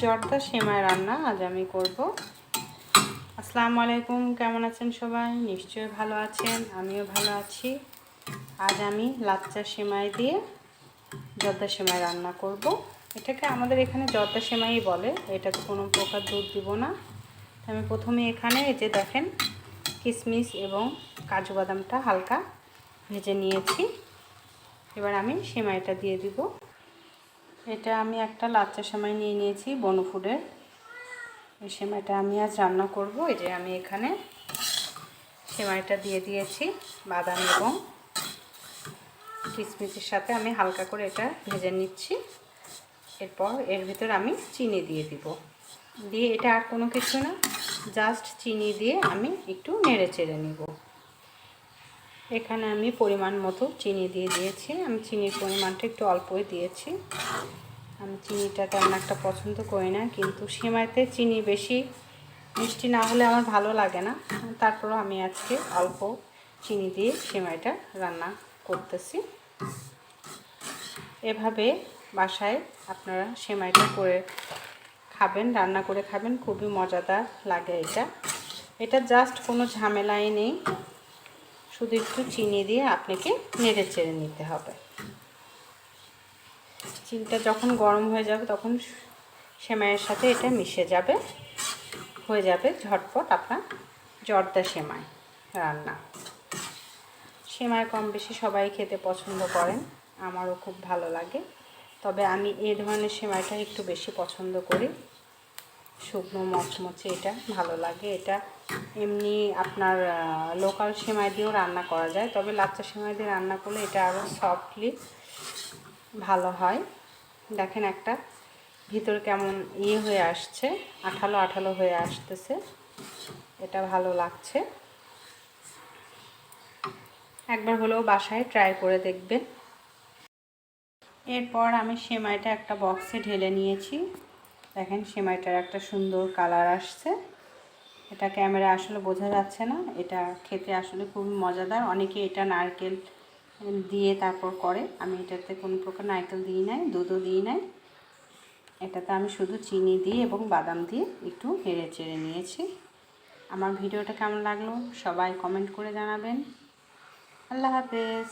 জর্দা সেমাই রান্না আজ আমি করব। আসসালামু আলাইকুম, কেমন আছেন সবাই? নিশ্চয়ই ভালো আছেন, আমিও ভালো আছি। আজ আমি লাচ্চা সেমাই দিয়ে জর্দা সেমাই রান্না করব। এটাকে আমাদের এখানে জর্দা সেমাই বলে। এটাতে কোনো প্রকার দুধ দিব না। আমি প্রথমে এখানে এই যে দেখেন কিশমিশ এবং কাজু বাদামটা হালকা ভেজে নিয়েছি। এবার আমি সেমাইটা দিয়ে দিব। এটা আমি একটা লাচ্চা সেমাই নিয়ে নিয়েছি বনফুডের। এই সেমাইটা আমি আজ রান্না করব। এই যে আমি এখানে সেমাইটা দিয়ে দিয়েছি বাদাম এবং কিশমিশের সাথে আমি হালকা করে এটা ভেজে নিচ্ছি। এরপর এর ভিতর আমি চিনি দিয়ে দিব। দিয়ে এটা আর কোনো কিছু না, জাস্ট চিনি দিয়ে আমি একটু নেড়ে চেড়ে নিব। এখানে আমি পরিমাণ মতো চিনি দিয়ে দিয়েছি। আমি চিনির পরিমাণটা একটু অল্পই দিয়েছি। আমি চিনিটা তেমন একটা পছন্দ করি না, কিন্তু সেমাইতে চিনি বেশি মিষ্টি না হলে আমার ভালো লাগে না। তারপরও আমি আজকে অল্প চিনি দিয়ে সেমাইটা রান্না করতেছি। এভাবে বাসায় আপনারা সেমাইটা করে খাবেন, রান্না করে খাবেন, খুবই মজাদার লাগে এটা জাস্ট কোনো ঝামেলাই নেই, শুধু একটু চিনি দিয়ে আপনাকে নেড়ে চেড়ে নিতে হবে। চিনিটা যখন গরম হয়ে যাবে তখন সেমাইয়ের সাথে এটা মিশে যাবে, হয়ে যাবে ঝটপট আপনার জর্দা সেমাই রান্না। সেমাই কম বেশি সবাই খেতে পছন্দ করেন, আমারও খুব ভালো লাগে। তবে আমি এই ধরনের সেমাইটা একটু বেশি পছন্দ করি, শুকনো মচমচে এটা ভালো লাগে। এটা এমনি আপনার লোকাল সেমাই দিয়েও রান্না করা যায়, তবে লাচ্চা সেমাই দিয়ে রান্না করলে এটা আরও সফটলি ভালো হয়। দেখেন একটা ভিতর কেমন হয়ে আসছে, আঠালো আঠালো হয়ে আসতেছে, এটা ভালো লাগছে। একবার হলেও বাসায় ট্রাই করে দেখবেন। এরপর আমি সেমাইটা একটা বক্সে ঢেলে নিয়েছি। দেখেন সেমাইটার একটা সুন্দর কালার আসছে। এটা ক্যামেরা আসলে বোঝা যাচ্ছে না, এটা খেতে আসলে খুবই মজাদার। অনেকে এটা নারকেল দিয়ে তারপর করে, আমি এটাতে কোনো প্রকার নারকেল দিই নাই, দুধও দিই নাই। এটাতে আমি শুধু চিনি দিয়ে এবং বাদাম দিয়ে একটু নেড়ে চেড়ে নিয়েছি। আমার ভিডিওটা কেমন লাগলো সবাই কমেন্ট করে জানাবেন। আল্লাহ হাফেজ।